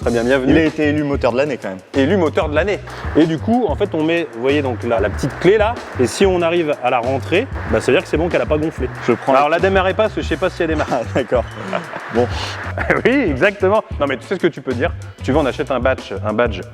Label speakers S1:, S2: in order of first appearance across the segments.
S1: très bien, bienvenue.
S2: Il a été élu moteur de l'année quand même.
S1: Élu moteur de l'année. Et du coup, en fait, on met, vous voyez, donc la petite clé là, et si on arrive à la rentrer, bah, ça veut dire que c'est bon qu'elle n'a pas gonflé.
S2: Je prends.
S1: Alors la démarrez pas, parce que je sais pas si elle démarre.
S2: Ah, d'accord. Bon.
S1: Oui, exactement. Non, mais tu sais ce que tu peux dire. Tu veux, on achète un badge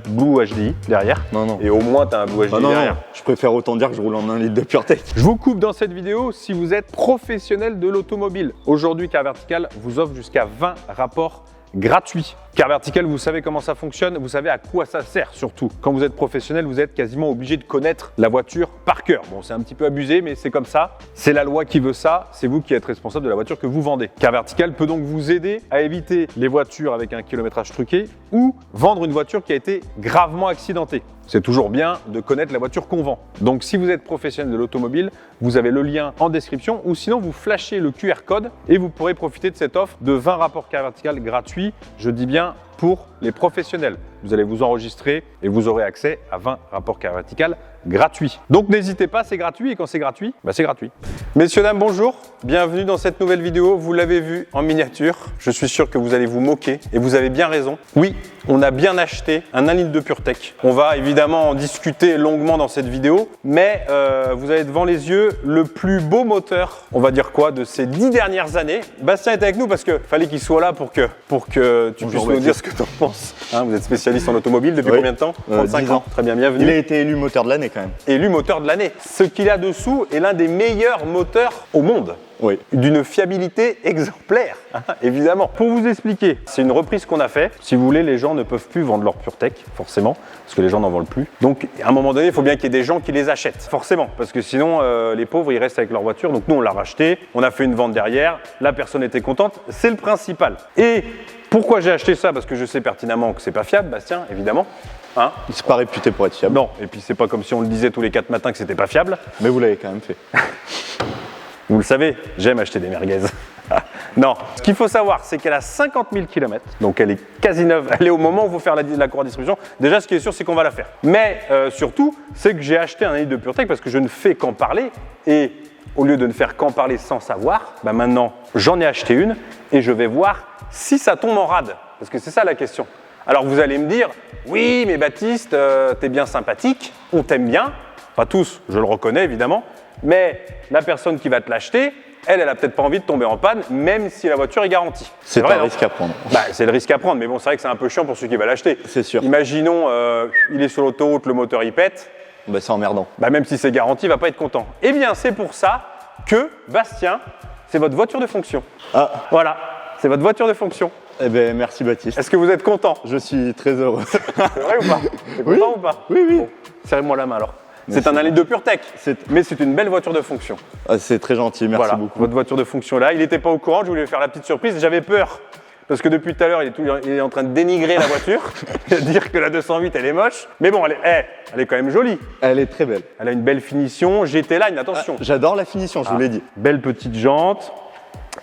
S1: Blue HDI derrière.
S2: Non, non.
S1: Et au moins, tu as un Blue HDI
S2: Ah, non,
S1: derrière.
S2: non. Je préfère autant dire que je roule en 1 litre de PureTech.
S1: Je vous coupe dans cette vidéo si vous êtes professionnel de l'automobile. Aujourd'hui, Car Vertical vous offre jusqu'à 20 rapports gratuits. Car Vertical, vous savez comment ça fonctionne, vous savez à quoi ça sert surtout. Quand vous êtes professionnel, vous êtes quasiment obligé de connaître la voiture par cœur. Bon, c'est un petit peu abusé, mais c'est comme ça. C'est la loi qui veut ça, c'est vous qui êtes responsable de la voiture que vous vendez. Car Vertical peut donc vous aider à éviter les voitures avec un kilométrage truqué ou vendre une voiture qui a été gravement accidentée. C'est toujours bien de connaître la voiture qu'on vend. Donc si vous êtes professionnel de l'automobile, vous avez le lien en description ou sinon vous flashez le QR code et vous pourrez profiter de cette offre de 20 rapports Car Vertical gratuits. Je dis bien pour les professionnels. Vous allez vous enregistrer et vous aurez accès à 20 rapports Car Vertical gratuits. Donc n'hésitez pas, c'est gratuit et quand c'est gratuit, bah c'est gratuit. Messieurs, dames, bonjour. Bienvenue dans cette nouvelle vidéo. Vous l'avez vu en miniature. Je suis sûr que vous allez vous moquer et vous avez bien raison. Oui, on a bien acheté un 1 litre de PureTech. On va évidemment en discuter longuement dans cette vidéo, mais vous avez devant les yeux le plus beau moteur, on va dire quoi, de ces 10 dernières années. Bastien est avec nous parce que fallait qu'il soit là pour que tu puisses nous dire ce que tu en penses. Hein, vous êtes spécialiste en automobile depuis combien de temps? 35
S2: 10 ans.
S1: Très bien, bienvenue.
S2: Il a été élu moteur de l'année quand même.
S1: Élu moteur de l'année. Ce qu'il a dessous est l'un des meilleurs moteurs au monde.
S2: Oui.
S1: D'une fiabilité exemplaire, évidemment. Pour vous expliquer, c'est une reprise qu'on a fait. Si vous voulez, les gens ne peuvent plus vendre leur PureTech, forcément, parce que les gens n'en vendent plus. Donc, à un moment donné, il faut bien qu'il y ait des gens qui les achètent, forcément, parce que sinon, les pauvres, ils restent avec leur voiture. Donc, nous, on l'a racheté, on a fait une vente derrière, la personne était contente, c'est le principal. Et pourquoi j'ai acheté ça? Parce que je sais pertinemment que c'est pas fiable, Bastien, évidemment. Hein?
S2: Il s'est pas réputé pour être fiable.
S1: Non, et puis c'est pas comme si on le disait tous les 4 matins que c'était pas fiable.
S2: Mais vous l'avez quand même fait.
S1: Vous le savez, j'aime acheter des merguez. Non, ce qu'il faut savoir, c'est qu'elle a 50 000 km, donc elle est quasi neuve. Elle est au moment où il faut faire la cour à distribution. Déjà, ce qui est sûr, c'est qu'on va la faire. Mais surtout, c'est que j'ai acheté un 1 litre de PureTech parce que je ne fais qu'en parler. Et au lieu de ne faire qu'en parler sans savoir, bah maintenant, j'en ai acheté une et je vais voir si ça tombe en rade. Parce que c'est ça la question. Alors vous allez me dire, oui, mais Baptiste, t'es bien sympathique, on t'aime bien. Pas tous, je le reconnais évidemment. Mais la personne qui va te l'acheter, elle a peut-être pas envie de tomber en panne, même si la voiture est garantie.
S2: C'est
S1: vrai,
S2: un risque à prendre.
S1: Bah, c'est le risque à prendre, mais bon, c'est vrai que c'est un peu chiant pour celui qui va l'acheter.
S2: C'est sûr.
S1: Imaginons, il est sur l'autoroute, le moteur il pète.
S2: Bah, c'est emmerdant.
S1: Bah, même si c'est garanti, il va pas être content. Eh bien, c'est pour ça que Bastien, c'est votre voiture de fonction.
S2: Ah.
S1: Voilà, c'est votre voiture de fonction.
S2: Eh ben, merci Baptiste.
S1: Est-ce que vous êtes content?
S2: Je suis très heureux.
S1: C'est vrai ou pas? T'es content
S2: Oui.
S1: ou pas?
S2: Oui, oui.
S1: Bon, serrez-moi la main alors.
S2: Merci.
S1: C'est un 1 litre de PureTech,
S2: C'est-
S1: mais c'est une belle voiture de fonction.
S2: Ah, c'est très gentil, merci
S1: Voilà,
S2: beaucoup.
S1: votre voiture de fonction là. Il n'était pas au courant, je voulais lui faire la petite surprise. J'avais peur, parce que depuis tout à l'heure, il est en train de dénigrer la voiture, de dire que la 208, elle est moche. Mais bon, elle est quand même jolie.
S2: Elle est très belle.
S1: Elle a une belle finition. GT Line, attention.
S2: J'adore la finition, je vous l'ai dit.
S1: Belle petite jante.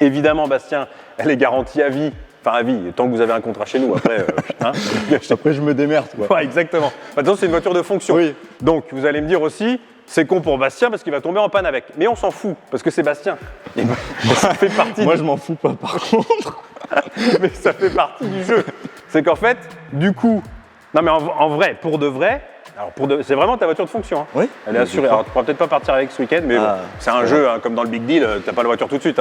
S1: Évidemment, Bastien, elle est garantie à vie. Enfin, à vie, tant que vous avez un contrat chez nous, après, hein.
S2: Après, je me démerde, quoi.
S1: Ouais, exactement. Maintenant, c'est une voiture de fonction.
S2: Oui.
S1: Donc, vous allez me dire aussi, c'est con pour Bastien parce qu'il va tomber en panne avec. Mais on s'en fout, parce que c'est Bastien. Et ça fait partie
S2: Moi, je m'en fous pas, par contre.
S1: mais ça fait partie du jeu. C'est qu'en fait, du coup, non mais en vrai, pour de vrai, alors c'est vraiment ta voiture de fonction. Hein.
S2: Oui.
S1: Elle est assurée. Alors tu pourras peut-être pas partir avec ce week-end, mais bon, c'est un jeu, hein, comme dans le Big Deal, t'as pas la voiture tout de suite.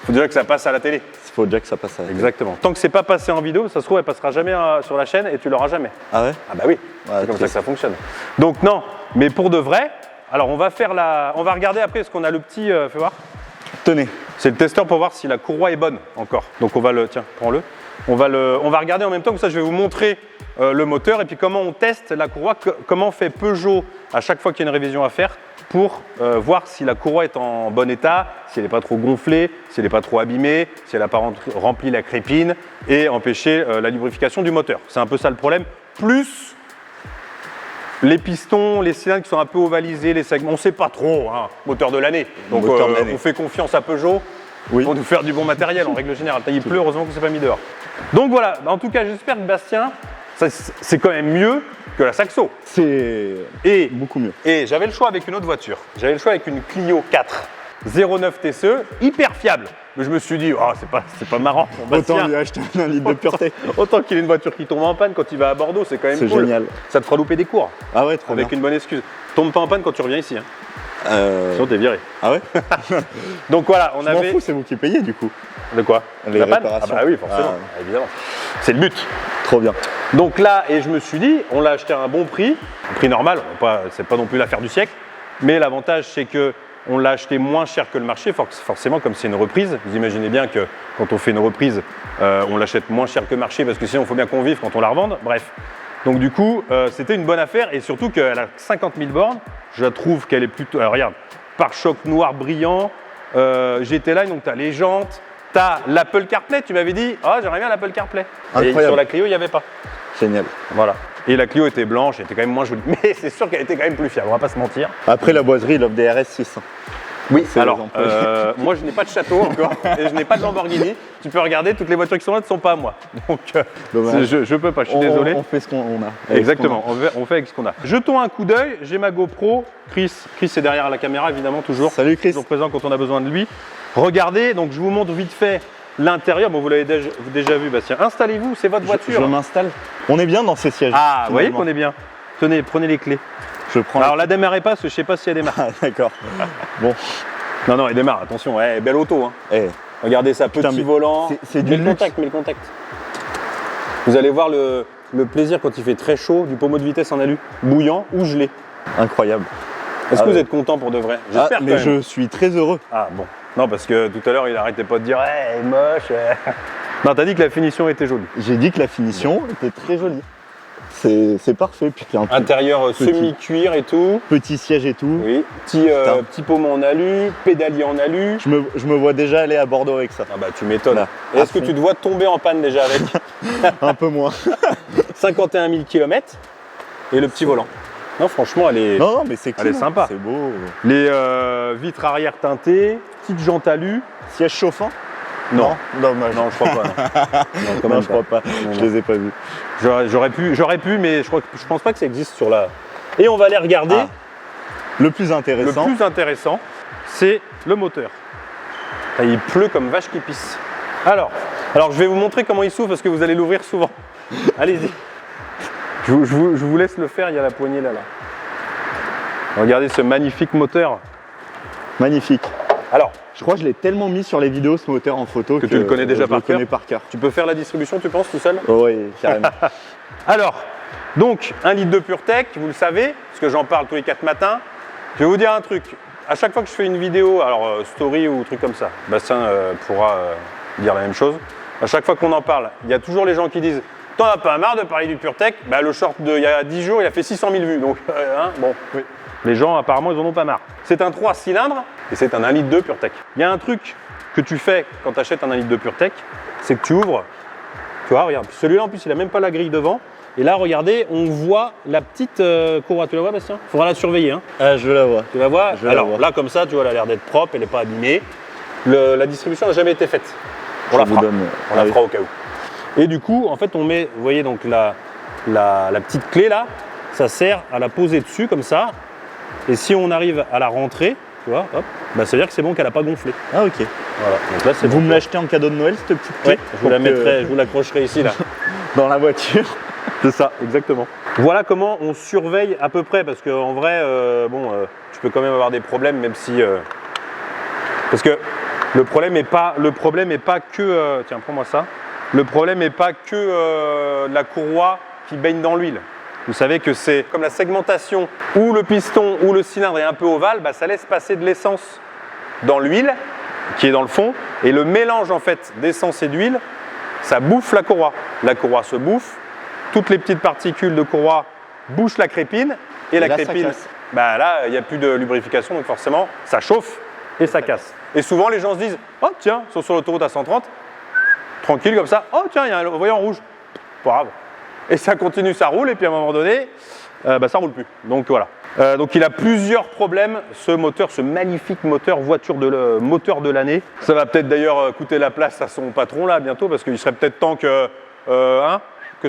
S1: Faut déjà que ça passe à la télé.
S2: Il faut déjà que ça passe à la télé.
S1: Exactement. Tant que c'est pas passé en vidéo, ça se trouve, elle passera jamais sur la chaîne et tu l'auras jamais.
S2: Ah ouais?
S1: Ah bah oui,
S2: Ouais,
S1: c'est comme ça
S2: triste.
S1: que ça fonctionne. Donc non, mais pour de vrai, alors on va regarder après ce qu'on a le petit, fais voir.
S2: Tenez.
S1: C'est le testeur pour voir si la courroie est bonne encore. Donc on va tiens, prends-le. On va regarder en même temps, comme ça je vais vous montrer le moteur et puis comment on teste la courroie, comment fait Peugeot à chaque fois qu'il y a une révision à faire pour voir si la courroie est en bon état, si elle n'est pas trop gonflée, si elle n'est pas trop abîmée, si elle n'a pas rempli la crépine et empêcher la lubrification du moteur. C'est un peu ça le problème. Plus les pistons, les cylindres qui sont un peu ovalisés, les segments, on ne sait pas trop, hein, moteur de l'année. Donc
S2: Moteur de l'année.
S1: on fait confiance à Peugeot pour nous faire du bon matériel en règle générale. Il pleut, heureusement que c'est pas mis dehors. Donc voilà, en tout cas j'espère que Bastien, c'est quand même mieux que la Saxo.
S2: C'est
S1: Et,
S2: beaucoup mieux.
S1: et j'avais le choix avec une autre voiture. J'avais le choix avec une Clio 4 09 TCE, hyper fiable. Mais je me suis dit, oh, c'est pas marrant. Mon
S2: Autant
S1: Bastien.
S2: lui acheter un litre de pureté.
S1: Autant qu'il ait une voiture qui tombe en panne quand il va à Bordeaux, c'est quand même
S2: C'est
S1: cool.
S2: génial.
S1: Ça te fera louper des cours.
S2: Ah ouais, trop
S1: Avec
S2: bien.
S1: une bonne excuse. Tombe pas en panne quand tu reviens ici. Hein. Sinon t'es viré.
S2: Ah ouais.
S1: Donc voilà, on
S2: Je m'en
S1: avait.
S2: fous, c'est vous qui payez du coup.
S1: De quoi?
S2: Les
S1: La panne.
S2: réparations.
S1: Ah bah oui, forcément, évidemment. C'est le but.
S2: Trop bien.
S1: Donc là, et je me suis dit, on l'a acheté à un bon prix, prix normal, c'est pas non plus l'affaire du siècle, mais l'avantage c'est que on l'a acheté moins cher que le marché, forcément comme c'est une reprise. Vous imaginez bien que quand on fait une reprise, on l'achète moins cher que le marché parce que sinon il faut bien qu'on vive quand on la revende. Bref. Donc du coup, c'était une bonne affaire et surtout qu'elle a 50 000 bornes. Je trouve qu'elle est plutôt. Alors regarde, pare-choc noir brillant, GT Line, donc tu as les jantes, tu as l'Apple CarPlay. Tu m'avais dit, ah j'aimerais bien l'Apple CarPlay. Et
S2: Incroyable.
S1: sur la Clio, il n'y avait pas.
S2: Génial.
S1: Voilà. Et la Clio était blanche, elle était quand même moins jolie. Mais c'est sûr qu'elle était quand même plus fiable, on va pas se mentir.
S2: Après la boiserie, il offre des RS6.
S1: Oui,
S2: C'est
S1: alors,
S2: les employés.
S1: moi je n'ai pas de château encore et je n'ai pas de Lamborghini. Tu peux regarder, toutes les voitures qui sont là ne sont pas à moi. Donc
S2: Dommage.
S1: je peux pas, je suis désolé.
S2: On fait ce qu'on a. avec
S1: Exactement, on fait avec ce qu'on a. Jetons un coup d'œil, j'ai ma GoPro. Chris est derrière la caméra évidemment toujours.
S2: Salut, Chris.
S1: Toujours présent quand on a besoin de lui. Regardez, donc je vous montre vite fait l'intérieur. Bon, vous l'avez déjà vu, Bastien. Installez-vous, c'est votre
S2: ce qu'on a.
S1: voiture.
S2: Je m'installe. On est bien dans ces sièges.
S1: Ah, vous voyez
S2: finalement.
S1: qu'on est bien. Tenez, prenez les clés.
S2: Je prends.
S1: Alors la démarrez pas, parce que je sais pas si elle démarre.
S2: Ah, d'accord. Bon.
S1: Non, elle démarre, attention, ouais, belle auto. Hein.
S2: Eh,
S1: Regardez ça, petit
S2: Putain, mais
S1: volant.
S2: c'est du
S1: Mets le
S2: luxe.
S1: contact, mets le contact. Vous allez voir le plaisir quand il fait très chaud du pommeau de vitesse en alu, bouillant ou gelé.
S2: incroyable.
S1: Est-ce
S2: Ah
S1: que vous
S2: ouais.
S1: êtes content pour de vrai?
S2: Ah,
S1: J'espère quand
S2: mais
S1: même.
S2: je suis très heureux.
S1: Ah bon. Non, parce que tout à l'heure, il arrêtait pas de dire hey, elle est moche. Non, t'as dit que la finition était jolie.
S2: J'ai dit que la finition était très jolie. C'est parfait. Puis il y a un
S1: Intérieur
S2: Petit.
S1: semi-cuir et tout.
S2: petit siège et tout.
S1: Oui.
S2: Putain.
S1: Petit pommeau en alu, pédalier en alu.
S2: Je me vois déjà aller à Bordeaux avec ça.
S1: Ah bah tu m'étonnes.
S2: Là,
S1: Et
S2: à
S1: est-ce que
S2: fond.
S1: tu te vois tomber en panne déjà avec
S2: Un peu moins.
S1: 51 000 km et le petit volant? Non, franchement, elle est.
S2: Non, mais c'est
S1: Elle est
S2: clean,
S1: sympa.
S2: C'est beau.
S1: Les vitres arrière teintées, petite jante alu.
S2: Siège chauffant?
S1: Non.
S2: Dommage.
S1: Non, je crois pas. Non, quand
S2: Non,
S1: même
S2: je crois pas.
S1: Non,
S2: Je
S1: non.
S2: les ai pas vus.
S1: J'aurais pu, mais je pense pas que ça existe sur la. Et on va aller regarder.
S2: Ah, le plus
S1: Le
S2: intéressant.
S1: plus intéressant, c'est le moteur. Ah, il pleut comme vache qui pisse. Alors, je vais vous montrer comment il s'ouvre parce que vous allez l'ouvrir souvent. Allez-y. Je vous laisse le faire, il y a la poignée là. Regardez ce magnifique moteur.
S2: Magnifique.
S1: Alors,
S2: Je crois que je l'ai tellement mis sur les vidéos ce moteur en photo
S1: Que tu le connais déjà
S2: je
S1: par
S2: le connais
S1: cœur.
S2: par cœur.
S1: tu peux faire la distribution, tu penses, tout seul?
S2: Oh, oui, carrément.
S1: Alors, donc, 1 litre de PureTech, vous le savez, parce que j'en parle tous les 4 matins. Je vais vous dire un truc. À chaque fois que je fais une vidéo, alors story ou truc comme ça, Bastien pourra dire la même chose. À chaque fois qu'on en parle, il y a toujours les gens qui disent « T'en as pas marre de parler du PureTech ?» Bah, le short d'il y a 10 jours, il a fait 600 000 vues. Donc, hein, bon, oui. Les gens, apparemment, ils en ont pas marre. C'est un 3 cylindres et c'est un 1 litre de PureTech. Il y a un truc que tu fais quand tu achètes un 1 litre de PureTech, c'est que tu ouvres. Tu vois, regarde, celui-là en plus, il n'a même pas la grille devant. Et là, regardez, on voit la petite courroie. Tu la vois, Bastien? Il faudra la surveiller. Hein.
S2: Ah, je la vois.
S1: Tu la vois?
S2: Je la
S1: Alors
S2: vois.
S1: là, comme ça, tu vois, elle a l'air d'être propre, elle n'est pas abîmée. La distribution n'a jamais été faite. On la
S2: Je vous
S1: fera.
S2: donne.
S1: On la fera au cas où. Et du coup, en fait, on met, vous voyez, donc la petite clé là, ça sert à la poser dessus comme ça. Et si on arrive à la rentrer, tu vois, hop, bah, ça veut dire que c'est bon qu'elle n'a pas gonflé.
S2: Ah, ok.
S1: Voilà. Donc là, c'est
S2: Vous
S1: bon.
S2: me l'achetez en cadeau de Noël, cette petite clé?
S1: Ouais, je vous la mettrai, je vous l'accrocherai ici là.
S2: Dans la voiture.
S1: C'est ça, exactement. Voilà comment on surveille à peu près, parce qu'en vrai, tu peux quand même avoir des problèmes, même si... parce que le problème n'est pas que... tiens, prends-moi ça. Le problème n'est pas que la courroie qui baigne dans l'huile. Vous savez que c'est comme la segmentation où le piston ou le cylindre est un peu ovale, bah, ça laisse passer de l'essence dans l'huile qui est dans le fond, et le mélange en fait d'essence et d'huile, ça bouffe la courroie. La courroie se bouffe, toutes les petites particules de courroie bouchent la crépine, et la
S2: là, ça
S1: crépine,
S2: casse.
S1: bah là, il n'y a plus de lubrification, donc forcément, ça chauffe et ça casse. Et souvent, les gens se disent, oh tiens, ils sont sur l'autoroute à 130, tranquille comme ça, oh tiens, il y a un voyant rouge, pas grave. Et ça continue, ça roule, et puis à un moment donné, ça roule plus. Donc voilà. Donc il a plusieurs problèmes, ce moteur, ce magnifique moteur, moteur de l'année. Ça va peut-être d'ailleurs coûter la place à son patron là bientôt, parce qu'il serait peut-être temps que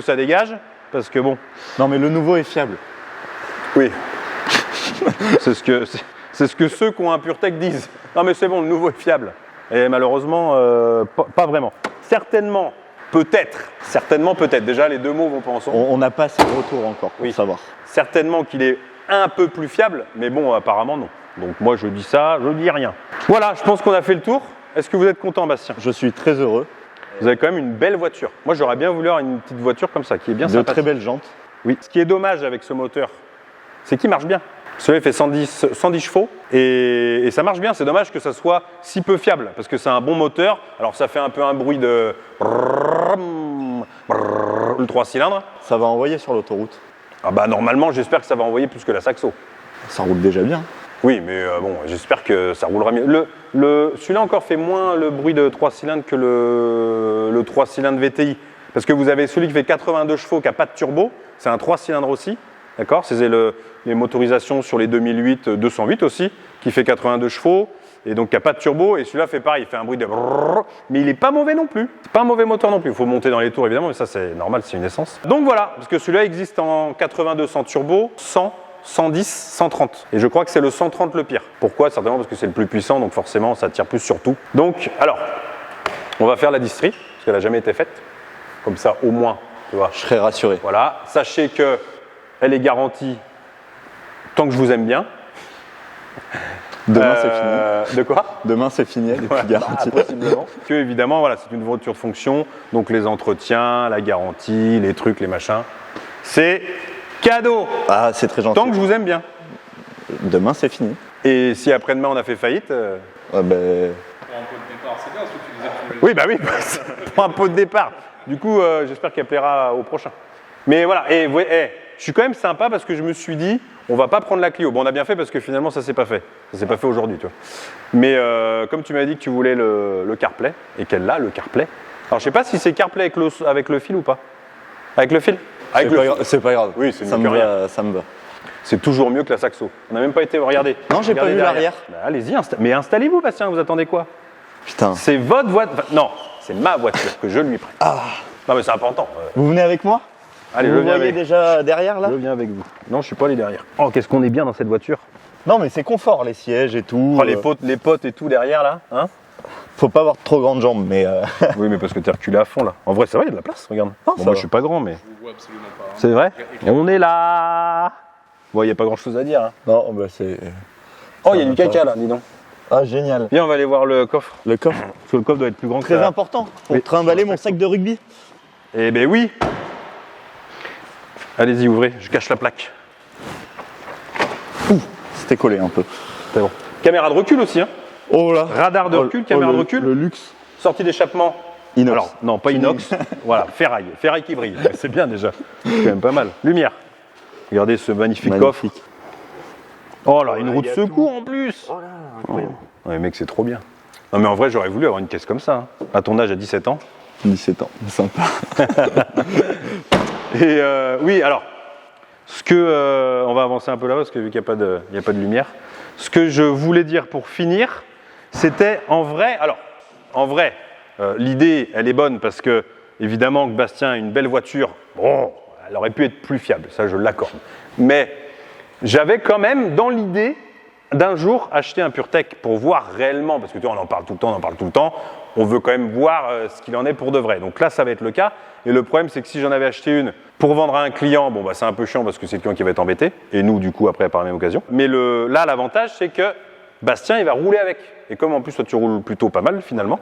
S1: ça dégage, parce que bon.
S2: Non, mais le nouveau est fiable.
S1: Oui. c'est ce que ceux qui ont un PureTech disent. Non mais c'est bon, le nouveau est fiable. Et malheureusement, pas vraiment. Certainement, peut-être. Déjà, les deux mots vont pas ensemble.
S2: On n'a pas assez de retours encore pour savoir.
S1: Certainement qu'il est un peu plus fiable, mais bon, apparemment non. Donc moi, je dis ça, je dis rien. Voilà, je pense qu'on a fait le tour. Est-ce que vous êtes content, Bastien?
S2: Je suis très heureux.
S1: Vous avez quand même une belle voiture. Moi, j'aurais bien voulu avoir une petite voiture comme ça, qui est bien sympathique.
S2: De très belles jantes.
S1: Oui. Ce qui est dommage avec ce moteur, c'est qu'il marche bien. Celui-là fait 110 chevaux et ça marche bien. C'est dommage que ça soit si peu fiable parce que c'est un bon moteur. Alors ça fait un peu un bruit de le 3 cylindres.
S2: Ça va envoyer sur l'autoroute.
S1: Ah bah normalement, j'espère que ça va envoyer plus que la Saxo.
S2: Ça roule déjà bien.
S1: Oui, mais bon, j'espère que ça roulera mieux. Celui-là encore fait moins le bruit de 3 cylindres que le 3 cylindres VTI. Parce que vous avez celui qui fait 82 chevaux qui n'a pas de turbo. C'est un 3 cylindres aussi. D'accord, c'est les motorisations sur les 2008, 208 aussi, qui fait 82 chevaux, et donc il n'y a pas de turbo, et celui-là fait pareil, il fait un bruit de brrr, mais il n'est pas mauvais non plus. C'est pas un mauvais moteur non plus, il faut monter dans les tours évidemment, mais ça c'est normal, c'est une essence. Donc voilà, parce que celui-là existe en 82 sans turbo, 100, 110, 130. Et je crois que c'est le 130 le pire. Pourquoi? Certainement parce que c'est le plus puissant, donc forcément ça tire plus sur tout. Donc, alors, on va faire la distri, parce qu'elle n'a jamais été faite. Comme ça, au moins, tu vois.
S2: Je serais rassuré.
S1: Voilà, sachez que elle est garantie tant que je vous aime bien.
S2: Demain, c'est fini.
S1: De quoi?
S2: Demain, c'est fini, elle est plus garantie.
S1: Possiblement. Que évidemment, voilà, c'est une voiture de fonction, donc les entretiens, la garantie, les trucs, les machins, c'est cadeau.
S2: Ah, c'est très gentil.
S1: Tant que je vous aime bien.
S2: Demain, c'est fini.
S1: Et si après-demain on a fait faillite.
S2: Ah ben...
S3: Pour un pot de départ, c'est bien ce que tu disais que tu voulais.
S1: Oui, bah oui, pour un pot de départ. Du coup, j'espère qu'elle plaira au prochain. Mais voilà, et je suis quand même sympa parce que je me suis dit, on va pas prendre la Clio. Bon, on a bien fait parce que finalement, ça s'est pas fait. Ça s'est pas fait aujourd'hui, tu vois. Mais comme tu m'as dit que tu voulais le CarPlay, et qu'elle l'a, le CarPlay. Alors, je sais pas si c'est CarPlay avec le fil ou pas. Avec le fil?
S2: C'est pas grave.
S1: Oui, c'est
S2: ça
S1: mieux
S2: me
S1: que rien.
S2: va, ça me va.
S1: C'est toujours mieux que la Saxo. On n'a même pas été regarder.
S2: Non, j'ai pas
S1: Regardez
S2: vu
S1: derrière.
S2: l'arrière.
S1: Bah, allez-y, mais installez-vous, Bastien, vous attendez quoi?
S2: Putain.
S1: C'est votre voiture. Enfin, non, c'est ma voiture que je lui prête.
S2: Ah.
S1: Non, mais c'est important.
S2: Vous venez avec moi?
S1: Allez,
S2: vous
S1: je viens
S2: voyez
S1: avec.
S2: déjà derrière là?
S1: Je viens avec vous. Non, je suis pas allé derrière. Oh, qu'est-ce qu'on est bien dans cette voiture.
S2: Non, mais c'est confort, les sièges et tout.
S1: Oh, les potes et tout derrière là, hein?
S2: Faut pas avoir trop grandes jambes, mais.
S1: Oui, mais parce que t'es reculé à fond là. En vrai, ça va, il y a de la place, regarde.
S2: Non,
S1: Bon,
S2: ça
S1: moi,
S2: va.
S1: je suis pas grand, mais.
S3: Je vous vois absolument pas. Hein.
S1: C'est vrai? On est là. Bon, il y a pas grand chose à dire. Hein.
S2: Non, bah c'est.
S1: Oh, il y a du caca là, dis donc.
S2: Ah, génial.
S1: Viens, on va aller voir le coffre.
S2: Le coffre,
S1: Parce que le coffre doit être plus grand que
S2: très
S1: ça.
S2: important. Pour
S1: Oui.
S2: trimballer mon sac de rugby.
S1: Eh ben oui. Allez-y, ouvrez, je cache la plaque.
S2: C'était collé un peu.
S1: C'est bon. Caméra de recul aussi, hein.
S2: Oh là.
S1: Radar de recul, caméra de recul.
S2: Le luxe.
S1: Sortie d'échappement.
S2: Inox.
S1: Alors, non, pas inox. Voilà, ferraille qui brille. C'est bien déjà. C'est quand même pas mal. Lumière. Regardez ce magnifique coffre.
S2: Magnifique.
S1: Oh là, une
S2: là,
S1: roue de
S2: il y a
S1: secours en plus.
S2: Oh là, incroyable.
S1: Ouais, mec, c'est trop bien. Non, mais en vrai, j'aurais voulu avoir une caisse comme ça. Hein. À ton âge, à 17 ans.
S2: 17 ans, sympa.
S1: Et oui, alors, on va avancer un peu là parce que vu qu'il n'y a pas de lumière. Ce que je voulais dire pour finir, c'était en vrai, l'idée, elle est bonne parce que, évidemment, que Bastien a une belle voiture, bon, elle aurait pu être plus fiable, ça je l'accorde. Mais j'avais quand même dans l'idée d'un jour acheter un PureTech pour voir réellement, parce que tu vois, on en parle tout le temps, on veut quand même voir ce qu'il en est pour de vrai. Donc là, ça va être le cas. Et le problème, c'est que si j'en avais acheté une pour vendre à un client, bon, bah, c'est un peu chiant parce que c'est le client qui va être embêté. Et nous, du coup, après, par la même occasion. Mais là, l'avantage, c'est que Bastien, il va rouler avec. Et comme en plus, toi, tu roules plutôt pas mal, finalement,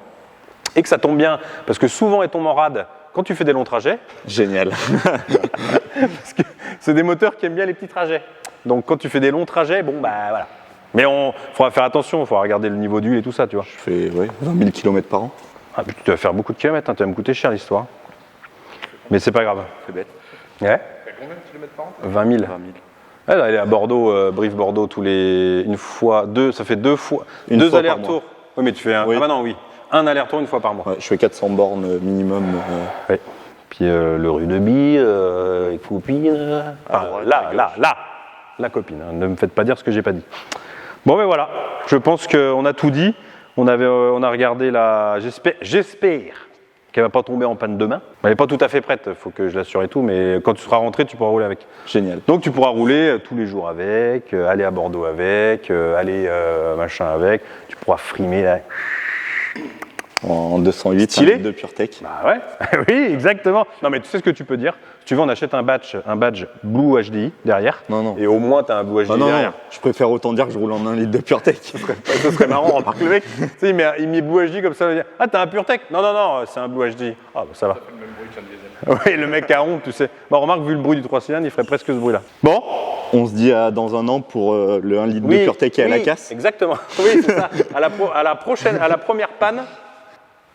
S1: et que ça tombe bien, parce que souvent, elle tombe en rade quand tu fais des longs trajets.
S2: Génial.
S1: Parce que c'est des moteurs qui aiment bien les petits trajets. Donc, quand tu fais des longs trajets, bon, bah, voilà. Mais il faudra faire attention, il faudra regarder le niveau d'huile et tout ça, tu vois.
S2: Je fais 20 000 km par an.
S1: Ah, puis tu vas faire beaucoup de kilomètres, hein, tu vas me coûter cher l'histoire. Mais c'est pas grave.
S2: C'est bête.
S1: Ouais,
S3: T'as combien de kilomètres par an
S1: 20 000.
S2: 20 000.
S1: Elle est à Bordeaux, Brive Bordeaux, ça fait deux fois,
S2: Une
S1: deux
S2: fois par
S1: allers-retours. Oui, mais tu fais
S2: Oui.
S1: ah bah non, oui. Un aller-retour une fois par mois.
S2: Ouais, je fais 400 bornes minimum.
S1: Ouais. Puis le rue de Bille, les copines. Enfin, la copine. Hein. Ne me faites pas dire ce que j'ai pas dit. Bon, mais voilà. Je pense qu'on a tout dit. On a regardé J'espère qu'elle va pas tomber en panne demain. Elle n'est pas tout à fait prête. Il faut que je l'assure et tout. Mais quand tu seras rentré, tu pourras rouler avec.
S2: Génial.
S1: Donc tu pourras rouler tous les jours avec, aller à Bordeaux avec, aller machin avec. Tu pourras frimer là.
S2: En 208,
S1: Stylé.
S2: de PureTech.
S1: Bah ouais, oui, exactement. Non, mais tu sais ce que tu peux dire? Si tu veux, on achète un badge Blue HDI derrière.
S2: Non, non.
S1: Et au moins, tu as un Blue HDI
S2: Ah non,
S1: derrière.
S2: je préfère autant dire que je roule en 1 litre de PureTech.
S1: Ce serait marrant, remarque le mec. Tu sais, il met Blue HDI comme ça. Il va dire, ah, t'as un PureTech? Non, non, non, c'est un Blue HDI. Ah, bah ça va.
S3: Ça fait le même bruit qu'un diesel.
S1: Oui, le mec a honte, tu sais. Bon, remarque, vu le bruit du 3 cylindres, il ferait presque ce bruit-là. Bon.
S2: On se dit à dans un an pour le 1 litre de PureTech et à la casse.
S1: Exactement. Oui, c'est ça. À la première panne,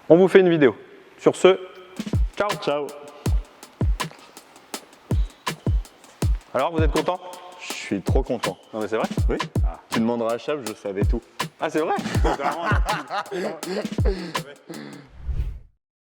S1: on vous fait une vidéo. Sur ce, ciao.
S2: Ciao.
S1: Alors, vous êtes content?
S2: Je suis trop content.
S1: Non, mais c'est vrai?
S2: Oui. Tu demanderas à Chab, je savais tout.
S1: Ah, c'est vrai?